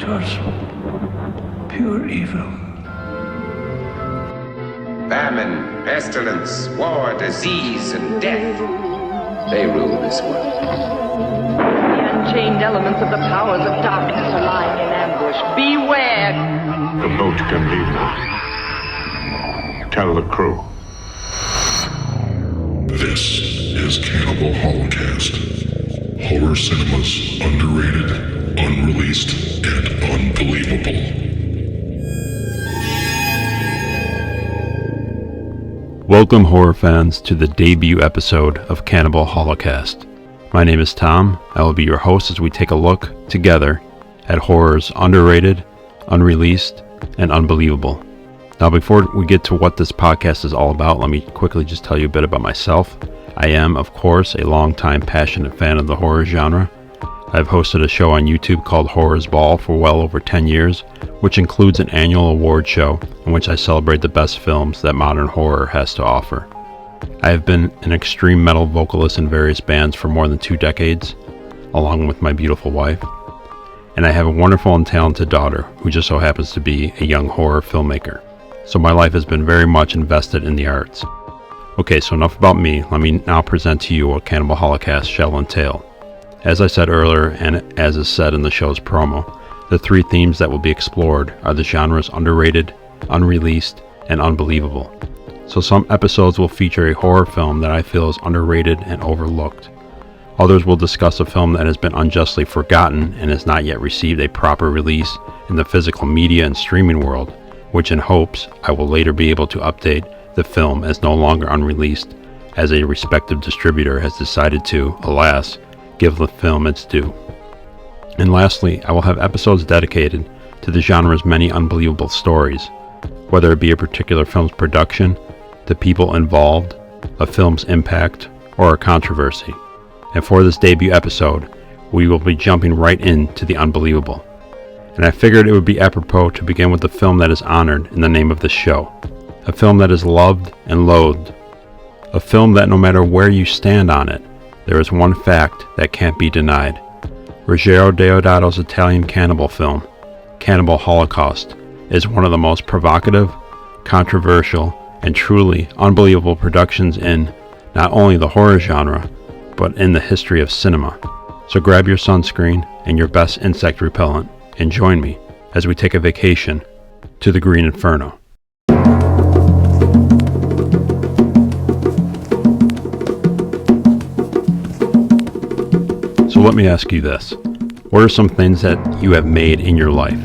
It was pure evil. Famine, pestilence, war, disease, and death. They rule this world. The unchained elements of the powers of darkness are lying in ambush. Beware! The boat can leave now. Tell the crew. This is Cannibal Holocaust. Horror cinema's underrated, unreleased, and unbelievable. Welcome, horror fans, to the debut episode of Cannibal Holocaust. My name is Tom. I will be your host as we take a look together at horror's underrated, unreleased, and unbelievable. Now, before we get to what this podcast is all about, let me quickly just tell you a bit about myself. I am, of course, a longtime passionate fan of the horror genre. I've hosted a show on YouTube called Horror's Ball for well over 10 years, which includes an annual award show in which I celebrate the best films that modern horror has to offer. I have been an extreme metal vocalist in various bands for more than 2 decades, along with my beautiful wife. And I have a wonderful and talented daughter who just so happens to be a young horror filmmaker. So my life has been very much invested in the arts. Okay, so enough about me. Let me now present to you what Cannibal Holocaust shall entail. As I said earlier, and as is said in the show's promo, the 3 themes that will be explored are the genre's underrated, unreleased, and unbelievable. So some episodes will feature a horror film that I feel is underrated and overlooked. Others will discuss a film that has been unjustly forgotten and has not yet received a proper release in the physical media and streaming world, which in hopes I will later be able to update the film as no longer unreleased, as a respective distributor has decided to, alas, give the film its due. And lastly, I will have episodes dedicated to the genre's many unbelievable stories, whether it be a particular film's production, the people involved, a film's impact, or a controversy. And for this debut episode, we will be jumping right into the unbelievable. And I figured it would be apropos to begin with the film that is honored in the name of this show. A film that is loved and loathed. A film that no matter where you stand on it, there is one fact that can't be denied. Ruggero Deodato's Italian cannibal film, Cannibal Holocaust, is one of the most provocative, controversial, and truly unbelievable productions in not only the horror genre, but in the history of cinema. So grab your sunscreen and your best insect repellent and join me as we take a vacation to the Green Inferno. So let me ask you this. What are some things that you have made in your life?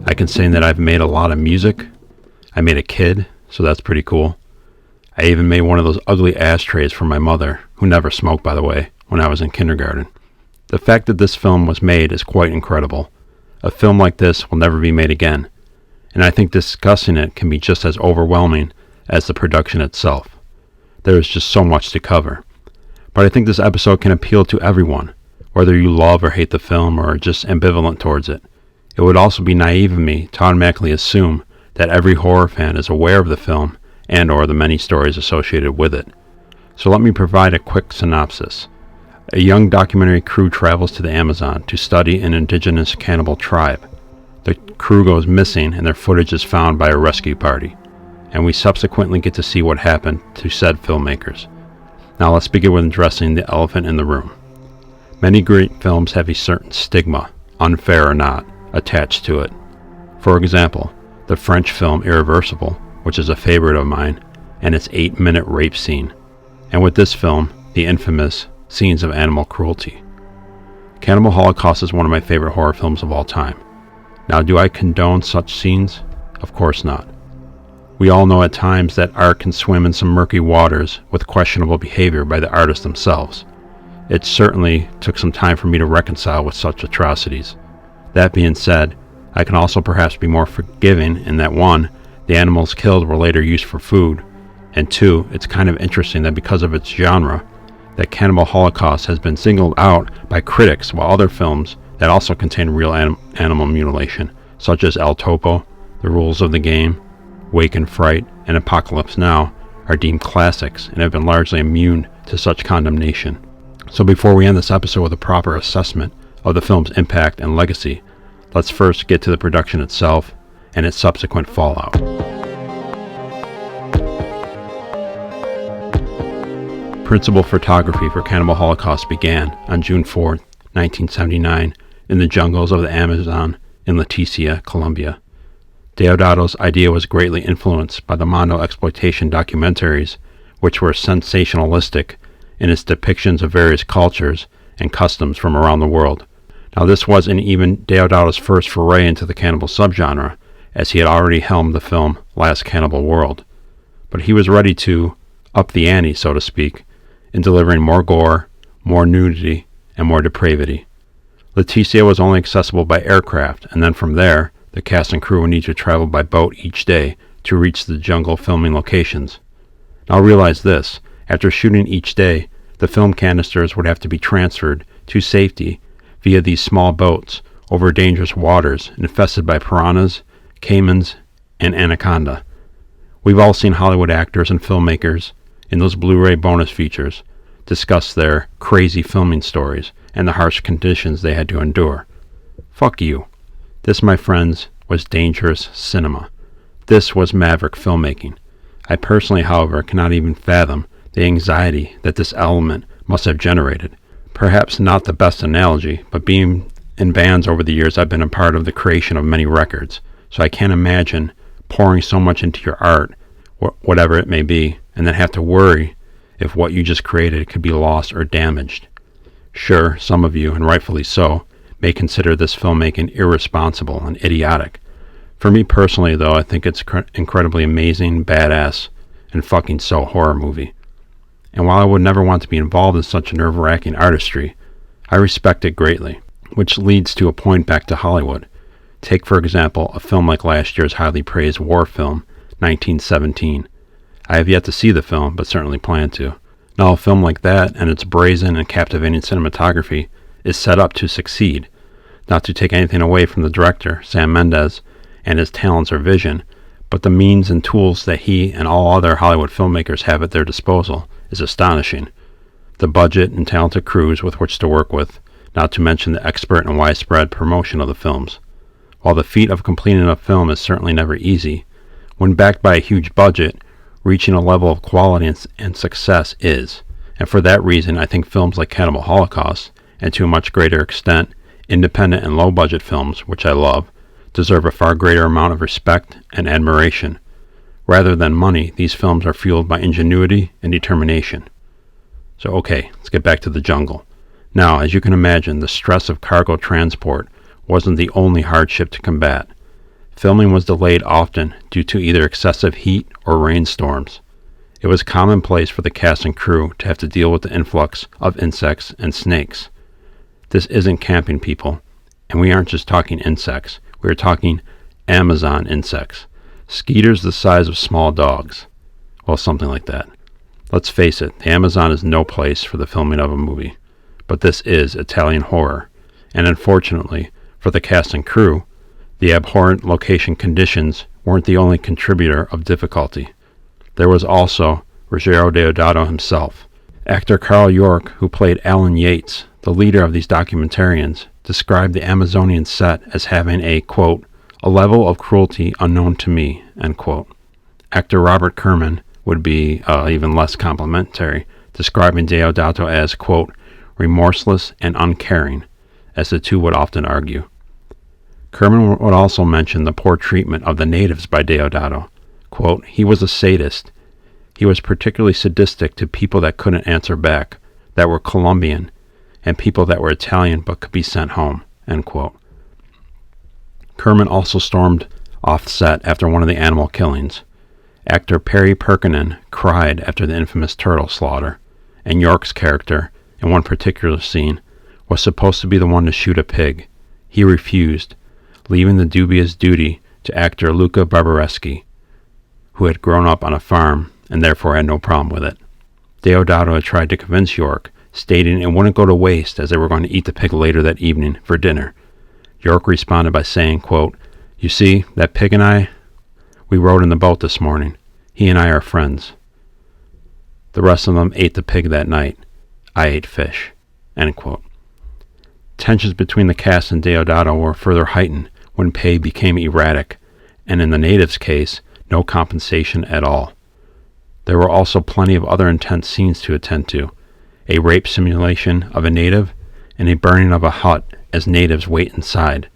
I can say that I've made a lot of music. I made a kid, so that's pretty cool. I even made one of those ugly ashtrays for my mother, who never smoked, by the way, when I was in kindergarten. The fact that this film was made is quite incredible. A film like this will never be made again, and I think discussing it can be just as overwhelming as the production itself. There is just so much to cover. But I think this episode can appeal to everyone, whether you love or hate the film or are just ambivalent towards it. It would also be naive of me to automatically assume that every horror fan is aware of the film and or the many stories associated with it. So let me provide a quick synopsis. A young documentary crew travels to the Amazon to study an indigenous cannibal tribe. The crew goes missing and their footage is found by a rescue party, and we subsequently get to see what happened to said filmmakers. Now let's begin with addressing the elephant in the room. Many great films have a certain stigma, unfair or not, attached to it. For example, the French film Irreversible, which is a favorite of mine, and its 8-minute rape scene, and with this film, the infamous scenes of animal cruelty. Cannibal Holocaust is one of my favorite horror films of all time. Now, do I condone such scenes? Of course not. We all know at times that art can swim in some murky waters with questionable behavior by the artists themselves. It certainly took some time for me to reconcile with such atrocities. That being said, I can also perhaps be more forgiving in that 1, the animals killed were later used for food, and 2, it's kind of interesting that because of its genre, that Cannibal Holocaust has been singled out by critics, while other films that also contain real animal mutilation, such as El Topo, The Rules of the Game, Wake and Fright, and Apocalypse Now, are deemed classics and have been largely immune to such condemnation. So before we end this episode with a proper assessment of the film's impact and legacy, Let's first get to the production itself and its subsequent fallout. Principal photography for Cannibal Holocaust began on June 4, 1979, in the jungles of the Amazon in Leticia, Colombia. Deodato's idea was greatly influenced by the Mondo exploitation documentaries, which were sensationalistic in its depictions of various cultures and customs from around the world. Now, this wasn't even Deodato's first foray into the cannibal subgenre, as he had already helmed the film Last Cannibal World. But he was ready to up the ante, so to speak, in delivering more gore, more nudity, and more depravity. Leticia was only accessible by aircraft, and then from there, the cast and crew would need to travel by boat each day to reach the jungle filming locations. Now realize this, after shooting each day, the film canisters would have to be transferred to safety via these small boats over dangerous waters infested by piranhas, caimans, and anaconda. We've all seen Hollywood actors and filmmakers in those Blu-ray bonus features discuss their crazy filming stories and the harsh conditions they had to endure. Fuck you. This, my friends, was dangerous cinema. This was maverick filmmaking. I personally, however, cannot even fathom the anxiety that this element must have generated. Perhaps not the best analogy, but being in bands over the years, I've been a part of the creation of many records, so I can't imagine pouring so much into your art, whatever it may be, and then have to worry if what you just created could be lost or damaged. Sure, some of you, and rightfully so, may consider this filmmaking irresponsible and idiotic. For me personally, though, I think it's incredibly amazing, badass, and fucking so horror movie. And while I would never want to be involved in such nerve-wracking artistry, I respect it greatly, which leads to a point back to Hollywood. Take, for example, a film like last year's highly praised war film, 1917. I have yet to see the film, but certainly plan to. Now, a film like that, and its brazen and captivating cinematography, is set up to succeed. Not to take anything away from the director, Sam Mendes, and his talents or vision, but the means and tools that he and all other Hollywood filmmakers have at their disposal is astonishing. The budget and talented crews with which to work with, not to mention the expert and widespread promotion of the films. While the feat of completing a film is certainly never easy, when backed by a huge budget, reaching a level of quality and success is. And for that reason, I think films like Cannibal Holocaust, and to a much greater extent, independent and low-budget films, which I love, deserve a far greater amount of respect and admiration. Rather than money, these films are fueled by ingenuity and determination. So okay, let's get back to the jungle. Now, as you can imagine, the stress of cargo transport wasn't the only hardship to combat. Filming was delayed often due to either excessive heat or rainstorms. It was commonplace for the cast and crew to have to deal with the influx of insects and snakes. This isn't camping, people, and we aren't just talking insects. We are talking Amazon insects. Skeeters the size of small dogs. Well, something like that. Let's face it, the Amazon is no place for the filming of a movie. But this is Italian horror. And unfortunately, for the cast and crew, the abhorrent location conditions weren't the only contributor of difficulty. There was also Ruggero Deodato himself. Actor Carl York, who played Alan Yates, the leader of these documentarians, described the Amazonian set as having a, quote, a level of cruelty unknown to me, end quote. Actor Robert Kerman would be even less complimentary, describing Deodato as, quote, remorseless and uncaring, as the two would often argue. Kerman would also mention the poor treatment of the natives by Deodato. Quote, he was a sadist. He was particularly sadistic to people that couldn't answer back, that were Colombian, and people that were Italian but could be sent home, end quote. Kerman also stormed off set after one of the animal killings. Actor Perry Perkinen cried after the infamous turtle slaughter, and York's character, in one particular scene, was supposed to be the one to shoot a pig. He refused, leaving the dubious duty to actor Luca Barbareschi, who had grown up on a farm and therefore had no problem with it. Deodato had tried to convince York, stating it wouldn't go to waste as they were going to eat the pig later that evening for dinner. York responded by saying, quote, you see, that pig and I, we rode in the boat this morning. He and I are friends. The rest of them ate the pig that night. I ate fish, end quote. Tensions between the cast and Deodato were further heightened when pay became erratic, and in the natives' case, no compensation at all. There were also plenty of other intense scenes to attend to, a rape simulation of a native, and a burning of a hut as natives wait inside.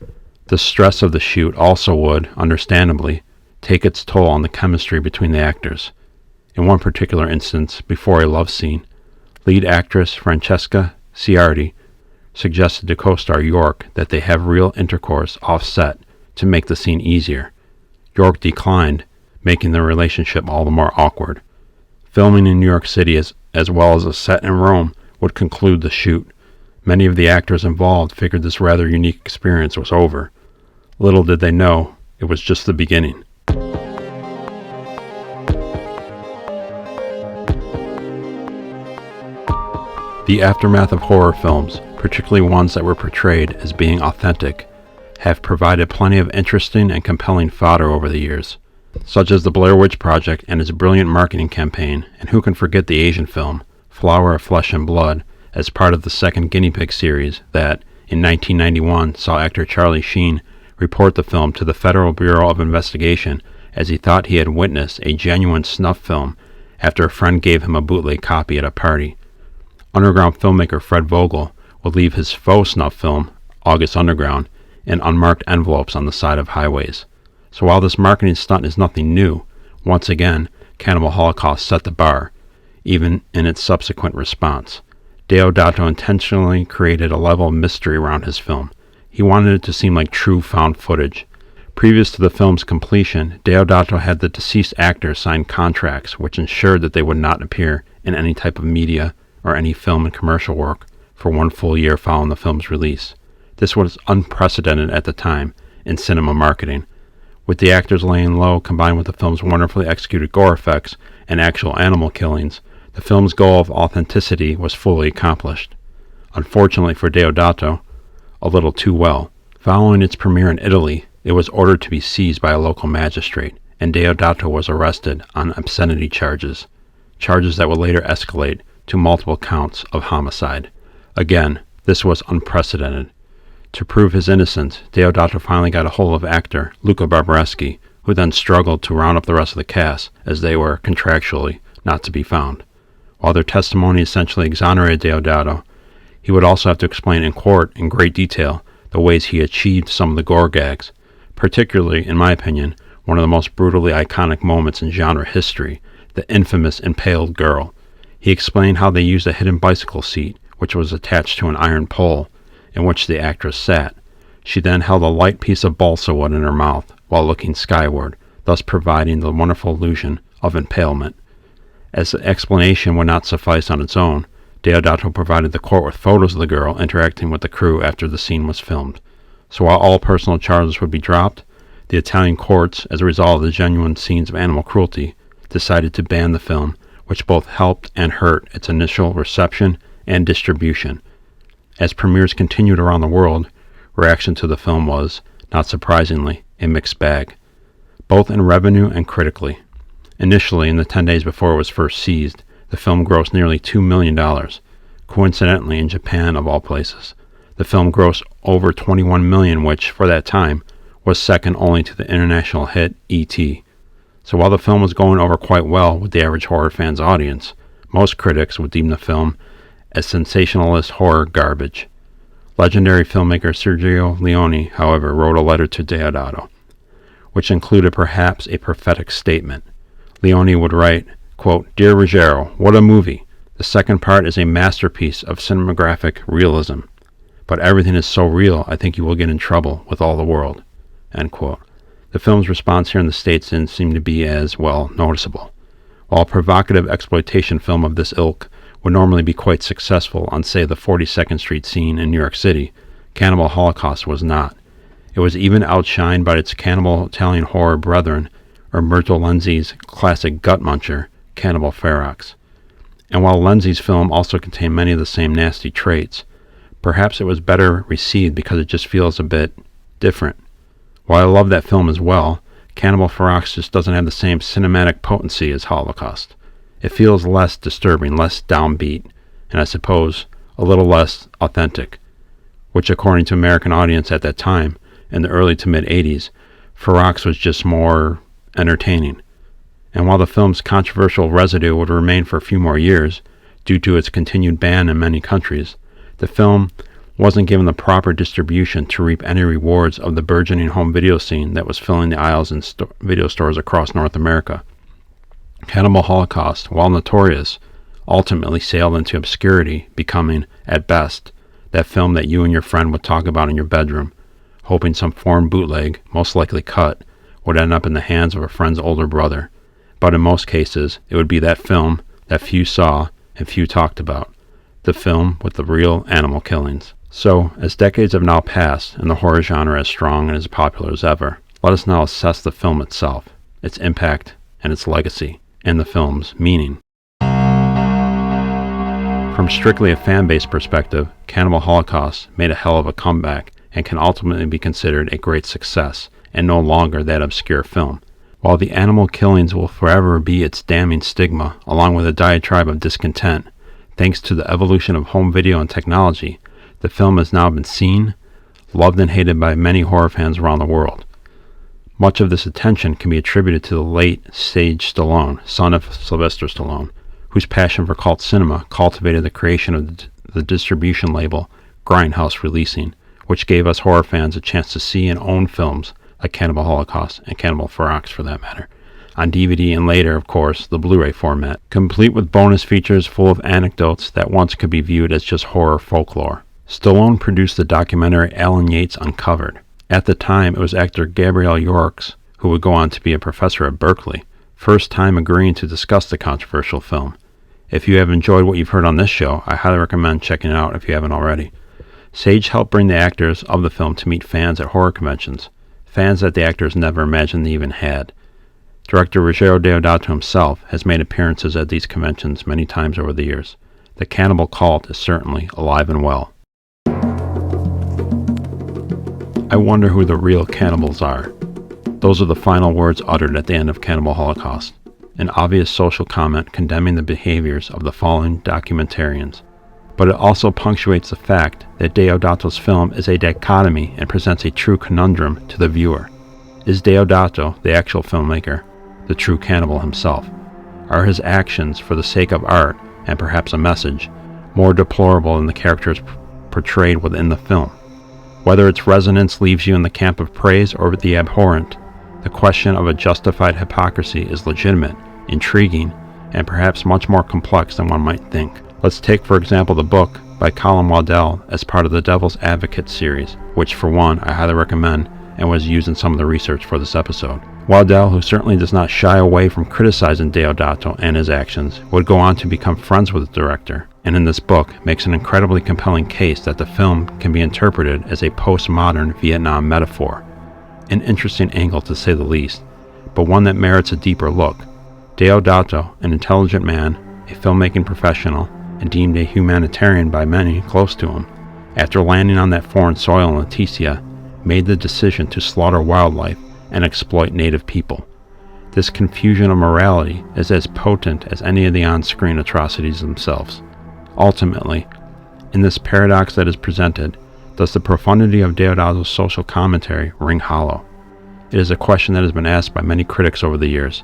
The stress of the shoot also would, understandably, take its toll on the chemistry between the actors. In one particular instance, before a love scene, lead actress Francesca Ciardi suggested to co-star York that they have real intercourse off-set to make the scene easier. York declined, making the relationship all the more awkward. Filming in New York City as well as a set in Rome would conclude the shoot. Many of the actors involved figured this rather unique experience was over. Little did they know, it was just the beginning. The aftermath of horror films, particularly ones that were portrayed as being authentic, have provided plenty of interesting and compelling fodder over the years, such as the Blair Witch Project and its brilliant marketing campaign, and who can forget the Asian film, Flower of Flesh and Blood, as part of the second Guinea Pig series that, in 1991, saw actor Charlie Sheen report the film to the Federal Bureau of Investigation as he thought he had witnessed a genuine snuff film after a friend gave him a bootleg copy at a party. Underground filmmaker Fred Vogel would leave his faux snuff film, August Underground, in unmarked envelopes on the side of highways. So while this marketing stunt is nothing new, once again, Cannibal Holocaust set the bar, even in its subsequent response. Deodato intentionally created a level of mystery around his film. He wanted it to seem like true found footage. Previous to the film's completion, Deodato had the deceased actors sign contracts which ensured that they would not appear in any type of media or any film and commercial work for 1 full year following the film's release. This was unprecedented at the time in cinema marketing. With the actors laying low combined with the film's wonderfully executed gore effects and actual animal killings, the film's goal of authenticity was fully accomplished. Unfortunately for Deodato, a little too well. Following its premiere in Italy, it was ordered to be seized by a local magistrate, and Deodato was arrested on obscenity charges that would later escalate to multiple counts of homicide. Again, this was unprecedented. To prove his innocence, Deodato finally got a hold of actor Luca Barbareschi, who then struggled to round up the rest of the cast as they were contractually not to be found. While their testimony essentially exonerated Deodato, he would also have to explain in court in great detail the ways he achieved some of the gore gags, particularly, in my opinion, one of the most brutally iconic moments in genre history, the infamous impaled girl. He explained how they used a hidden bicycle seat, which was attached to an iron pole, in which the actress sat. She then held a light piece of balsa wood in her mouth while looking skyward, thus providing the wonderful illusion of impalement. As the explanation would not suffice on its own, Deodato provided the court with photos of the girl interacting with the crew after the scene was filmed. So while all personal charges would be dropped, the Italian courts, as a result of the genuine scenes of animal cruelty, decided to ban the film, which both helped and hurt its initial reception and distribution. As premieres continued around the world, reaction to the film was, not surprisingly, a mixed bag, both in revenue and critically. Initially, in the 10 days before it was first seized, the film grossed nearly $2 million. Coincidentally, in Japan, of all places, the film grossed over $21 million, which, for that time, was second only to the international hit E.T. So while the film was going over quite well with the average horror fan's audience, most critics would deem the film as sensationalist horror garbage. Legendary filmmaker Sergio Leone, however, wrote a letter to Deodato, which included perhaps a prophetic statement. Leone would write, quote, "Dear Ruggiero, what a movie! The second part is a masterpiece of cinematographic realism. But everything is so real, I think you will get in trouble with all the world." End quote. The film's response here in the States didn't seem to be as, well, noticeable. While a provocative exploitation film of this ilk would normally be quite successful on, say, the 42nd Street scene in New York City, Cannibal Holocaust was not. It was even outshined by its cannibal Italian horror brethren, Umberto Lenzi's classic gut muncher, Cannibal Ferox. And while Lenzi's film also contained many of the same nasty traits, perhaps it was better received because it just feels a bit different. While I love that film as well, Cannibal Ferox just doesn't have the same cinematic potency as Holocaust. It feels less disturbing, less downbeat, and I suppose a little less authentic. which according to American audience at that time, in the early to mid-80s, Ferox was just more entertaining. And while the film's controversial residue would remain for a few more years, due to its continued ban in many countries, the film wasn't given the proper distribution to reap any rewards of the burgeoning home video scene that was filling the aisles in video stores across North America. Cannibal Holocaust, while notorious, ultimately sailed into obscurity, becoming, at best, that film that you and your friend would talk about in your bedroom, hoping some foreign bootleg, most likely cut, would end up in the hands of a friend's older brother. But in most cases, it would be that film that few saw and few talked about, the film with the real animal killings. So, as decades have now passed and the horror genre is strong and as popular as ever, let us now assess the film itself, its impact and its legacy, and the film's meaning. From strictly a fan-based perspective, Cannibal Holocaust made a hell of a comeback and can ultimately be considered a great success and no longer that obscure film. While the animal killings will forever be its damning stigma, along with a diatribe of discontent, thanks to the evolution of home video and technology, the film has now been seen, loved and hated by many horror fans around the world. Much of this attention can be attributed to the late Sage Stallone, son of Sylvester Stallone, whose passion for cult cinema cultivated the creation of the distribution label Grindhouse Releasing, which gave us horror fans a chance to see and own films like Cannibal Holocaust and Cannibal Ferox for that matter, on DVD and later, of course, the Blu-ray format, complete with bonus features full of anecdotes that once could be viewed as just horror folklore. Stallone produced the documentary Alan Yates Uncovered. At the time, it was actor Gabrielle Yorks, who would go on to be a professor at Berkeley, first time agreeing to discuss the controversial film. If you have enjoyed what you've heard on this show, I highly recommend checking it out if you haven't already. Sage helped bring the actors of the film to meet fans at horror conventions, fans that the actors never imagined they even had. Director Ruggero Deodato himself has made appearances at these conventions many times over the years. The cannibal cult is certainly alive and well. I wonder who the real cannibals are. Those are the final words uttered at the end of Cannibal Holocaust, an obvious social comment condemning the behaviors of the fallen documentarians. But it also punctuates the fact that Deodato's film is a dichotomy and presents a true conundrum to the viewer. Is Deodato, the actual filmmaker, the true cannibal himself? Are his actions, for the sake of art and perhaps a message, more deplorable than the characters portrayed within the film? Whether its resonance leaves you in the camp of praise or the abhorrent, the question of a justified hypocrisy is legitimate, intriguing, and perhaps much more complex than one might think. Let's take, for example, the book by Colin Waddell as part of the Devil's Advocate series, which for one I highly recommend and was used in some of the research for this episode. Waddell, who certainly does not shy away from criticizing Deodato and his actions, would go on to become friends with the director, and in this book makes an incredibly compelling case that the film can be interpreted as a postmodern Vietnam metaphor. An interesting angle to say the least, but one that merits a deeper look. Deodato, an intelligent man, a filmmaking professional, and deemed a humanitarian by many close to him, after landing on that foreign soil in Leticia, made the decision to slaughter wildlife and exploit native people. This confusion of morality is as potent as any of the on-screen atrocities themselves. Ultimately, in this paradox that is presented, does the profundity of Deodato's social commentary ring hollow? It is a question that has been asked by many critics over the years.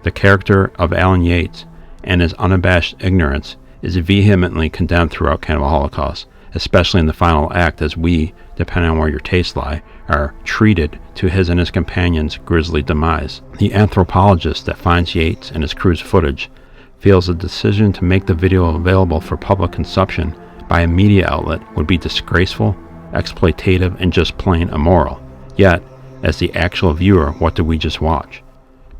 The character of Alan Yates and his unabashed ignorance is vehemently condemned throughout Cannibal Holocaust, especially in the final act as we, depending on where your tastes lie, are treated to his and his companions' grisly demise. The anthropologist that finds Yates and his crew's footage feels the decision to make the video available for public consumption by a media outlet would be disgraceful, exploitative, and just plain immoral. Yet, as the actual viewer, what did we just watch?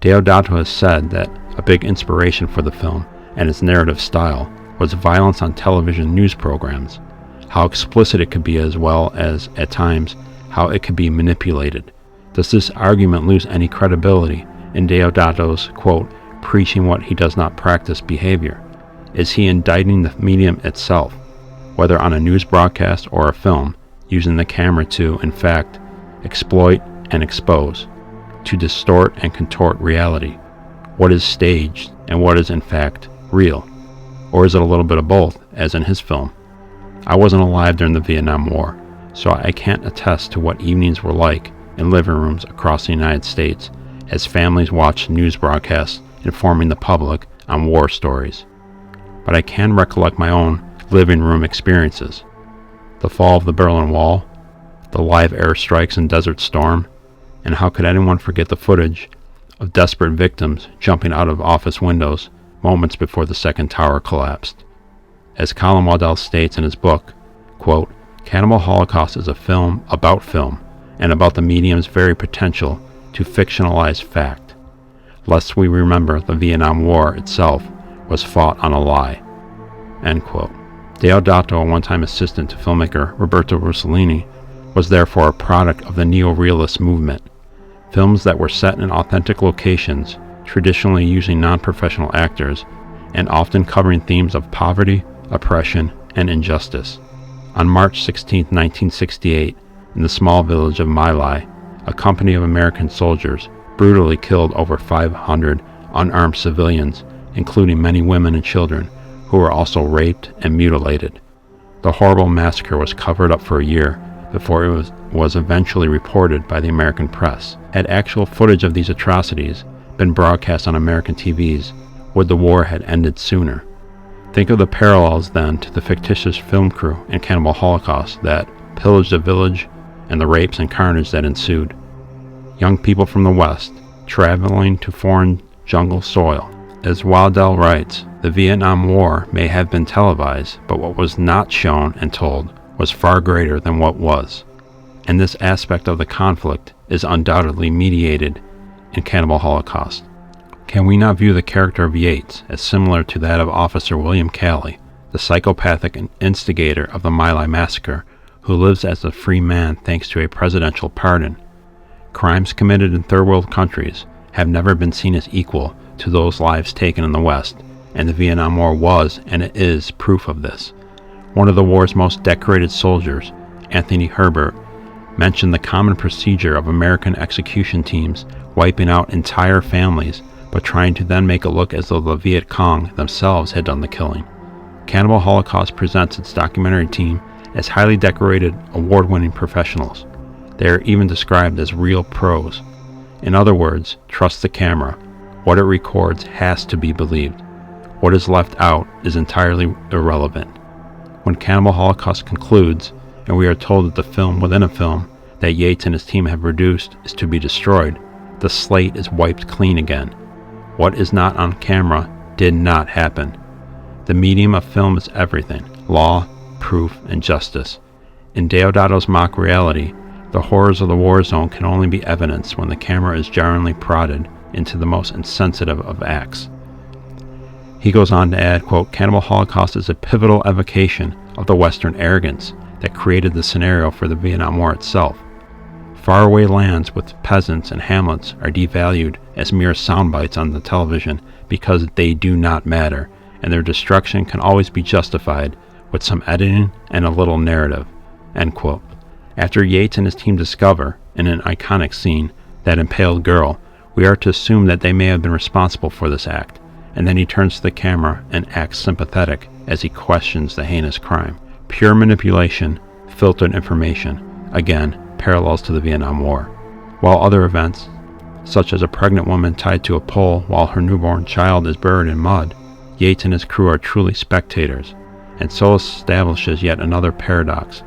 Deodato has said that a big inspiration for the film and its narrative style was violence on television news programs, how explicit it could be as well as, at times, how it could be manipulated. Does this argument lose any credibility in Deodato's, quote, preaching what he does not practice behavior? Is he indicting the medium itself, whether on a news broadcast or a film, using the camera to, in fact, exploit and expose, to distort and contort reality? What is staged and what is in fact real? Or is it a little bit of both, as in his film? I wasn't alive during the Vietnam War, so I can't attest to what evenings were like in living rooms across the United States as families watched news broadcasts informing the public on war stories. But I can recollect my own living room experiences. The fall of the Berlin Wall, the live airstrikes in Desert Storm, and how could anyone forget the footage of desperate victims jumping out of office windows moments before the second tower collapsed. As Colin Waddell states in his book, quote, "Cannibal Holocaust is a film and about the medium's very potential to fictionalize fact, lest we remember the Vietnam War itself was fought on a lie." End quote. Deodato, a one-time assistant to filmmaker Roberto Rossellini, was therefore a product of the neo-realist movement. Films that were set in authentic locations, traditionally using non-professional actors, and often covering themes of poverty, oppression, and injustice. On March 16, 1968, in the small village of My Lai, a company of American soldiers brutally killed over 500 unarmed civilians, including many women and children, who were also raped and mutilated. The horrible massacre was covered up for a year before it was eventually reported by the American press. Had actual footage of these atrocities been broadcast on American TVs, would the war had ended sooner? Think of the parallels then to the fictitious film crew in Cannibal Holocaust that pillaged the village and the rapes and carnage that ensued. Young people from the West traveling to foreign jungle soil. As Waddell writes, the Vietnam War may have been televised, but what was not shown and told was far greater than what was. And this aspect of the conflict is undoubtedly mediated in Cannibal Holocaust. Can we not view the character of Yates as similar to that of Officer William Calley, the psychopathic instigator of the My Lai massacre, who lives as a free man thanks to a presidential pardon? Crimes committed in third world countries have never been seen as equal to those lives taken in the West, and the Vietnam War was, and it is, proof of this. One of the war's most decorated soldiers, Anthony Herbert, mentioned the common procedure of American execution teams wiping out entire families, but trying to then make it look as though the Viet Cong themselves had done the killing. Cannibal Holocaust presents its documentary team as highly decorated, award-winning professionals. They are even described as real pros. In other words, trust the camera. What it records has to be believed. What is left out is entirely irrelevant. When Cannibal Holocaust concludes, and we are told that the film within a film that Yates and his team have produced is to be destroyed, the slate is wiped clean again. What is not on camera did not happen. The medium of film is everything: law, proof, and justice. In Deodato's mock reality, the horrors of the war zone can only be evidenced when the camera is jarringly prodded into the most insensitive of acts. He goes on to add, quote, "Cannibal Holocaust is a pivotal evocation of the Western arrogance that created the scenario for the Vietnam War itself. Faraway lands with peasants and hamlets are devalued as mere sound bites on the television because they do not matter, and their destruction can always be justified with some editing and a little narrative." End quote. After Yates and his team discover, in an iconic scene, that impaled girl, we are to assume that they may have been responsible for this act, and then he turns to the camera and acts sympathetic as he questions the heinous crime. Pure manipulation, filtered information, again, parallels to the Vietnam War. While other events, such as a pregnant woman tied to a pole while her newborn child is buried in mud, Yates and his crew are truly spectators, and so establishes yet another paradox.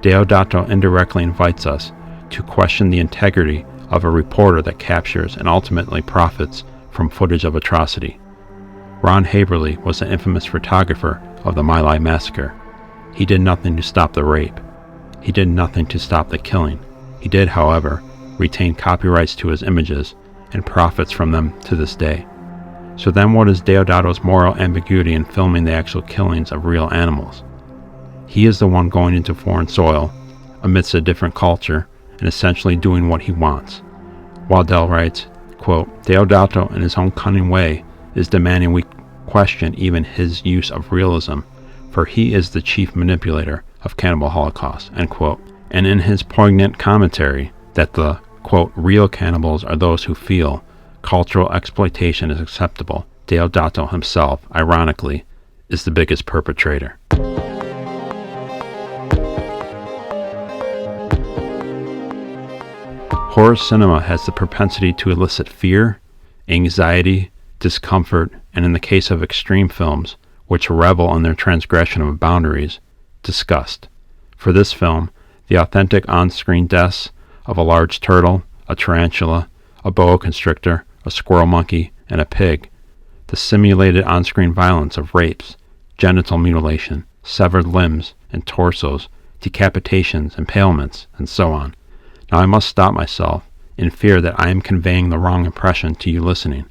Deodato indirectly invites us to question the integrity of a reporter that captures and ultimately profits from footage of atrocity. Ron Haberly was the infamous photographer of the My Lai massacre. He did nothing to stop the rape. He did nothing to stop the killing. He did, however, retain copyrights to his images and profits from them to this day. So then what is Deodato's moral ambiguity in filming the actual killings of real animals? He is the one going into foreign soil, amidst a different culture, and essentially doing what he wants. Waddell writes, quote, "Deodato, in his own cunning way, is demanding we question even his use of realism, for he is the chief manipulator of Cannibal Holocaust," end quote. And in his poignant commentary that the, quote, "real cannibals are those who feel cultural exploitation is acceptable," Deodato himself, ironically, is the biggest perpetrator. Horror cinema has the propensity to elicit fear, anxiety, discomfort, and in the case of extreme films, which revel in their transgression of boundaries, disgust. For this film, the authentic on-screen deaths of a large turtle, a tarantula, a boa constrictor, a squirrel monkey, and a pig, the simulated on-screen violence of rapes, genital mutilation, severed limbs and torsos, decapitations, impalements, and so on. Now I must stop myself in fear that I am conveying the wrong impression to you listening.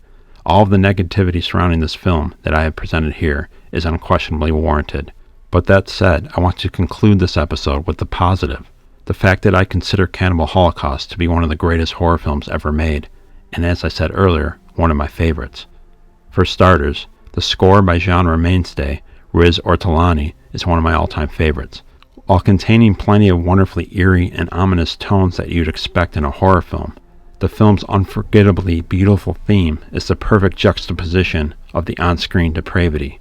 All of the negativity surrounding this film that I have presented here is unquestionably warranted. But that said, I want to conclude this episode with the positive. The fact that I consider Cannibal Holocaust to be one of the greatest horror films ever made, and as I said earlier, one of my favorites. For starters, the score by genre mainstay Riz Ortolani is one of my all-time favorites. While containing plenty of wonderfully eerie and ominous tones that you'd expect in a horror film, the film's unforgettably beautiful theme is the perfect juxtaposition of the on-screen depravity.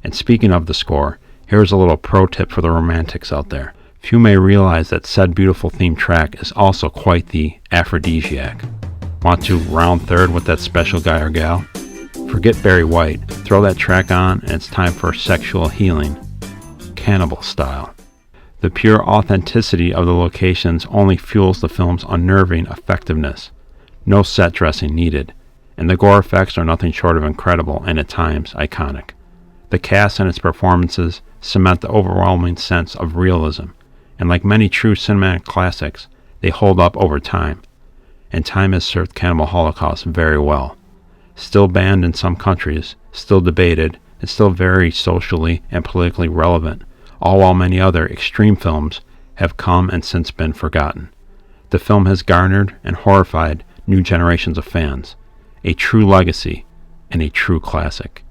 And speaking of the score, here's a little pro tip for the romantics out there. Few may realize that said beautiful theme track is also quite the aphrodisiac. Want to round third with that special guy or gal? Forget Barry White, throw that track on and it's time for sexual healing, cannibal style. The pure authenticity of the locations only fuels the film's unnerving effectiveness. No set dressing needed, and the gore effects are nothing short of incredible and at times iconic. The cast and its performances cement the overwhelming sense of realism, and like many true cinematic classics, they hold up over time. And time has served Cannibal Holocaust very well. Still banned in some countries, still debated, and still very socially and politically relevant, all while many other extreme films have come and since been forgotten. The film has garnered and horrified new generations of fans, a true legacy and a true classic.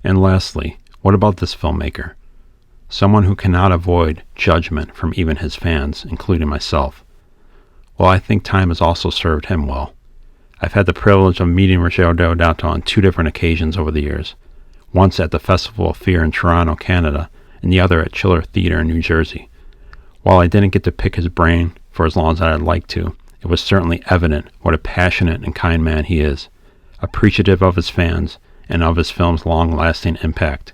And lastly, what about this filmmaker? Someone who cannot avoid judgment from even his fans, including myself. Well, I think time has also served him well. I've had the privilege of meeting Rogério Deodato on 2 different occasions over the years, once at the Festival of Fear in Toronto, Canada, and the other at Chiller Theater in New Jersey. While I didn't get to pick his brain for as long as I'd like to, it was certainly evident what a passionate and kind man he is, appreciative of his fans and of his film's long-lasting impact.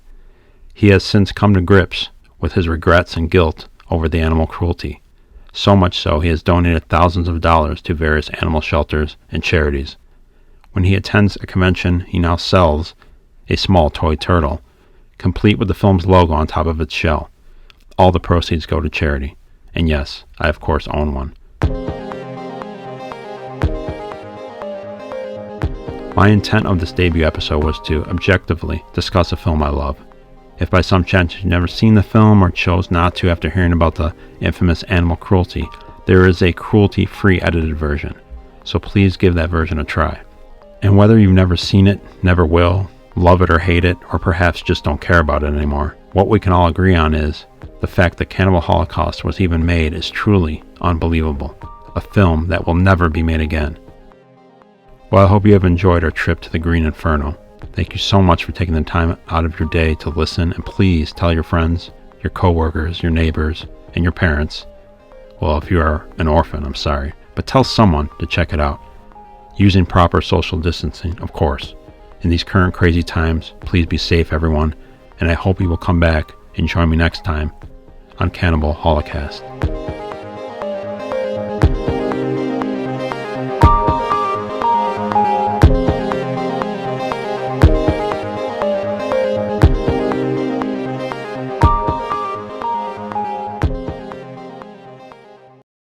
He has since come to grips with his regrets and guilt over the animal cruelty. So much so, he has donated thousands of dollars to various animal shelters and charities. When he attends a convention, he now sells a small toy turtle, complete with the film's logo on top of its shell. All the proceeds go to charity. And yes, I of course own one. My intent of this debut episode was to objectively discuss a film I love. If by some chance you've never seen the film or chose not to after hearing about the infamous animal cruelty, there is a cruelty-free edited version, so please give that version a try. And whether you've never seen it, never will, love it or hate it, or perhaps just don't care about it anymore, what we can all agree on is the fact that Cannibal Holocaust was even made is truly unbelievable, a film that will never be made again. Well, I hope you have enjoyed our trip to the Green Inferno. Thank you so much for taking the time out of your day to listen, and please tell your friends, your coworkers, your neighbors, and your parents. Well, if you are an orphan, I'm sorry, but tell someone to check it out. Using proper social distancing, of course. In these current crazy times, please be safe, everyone, and I hope you will come back and join me next time on Cannibal Holocaust.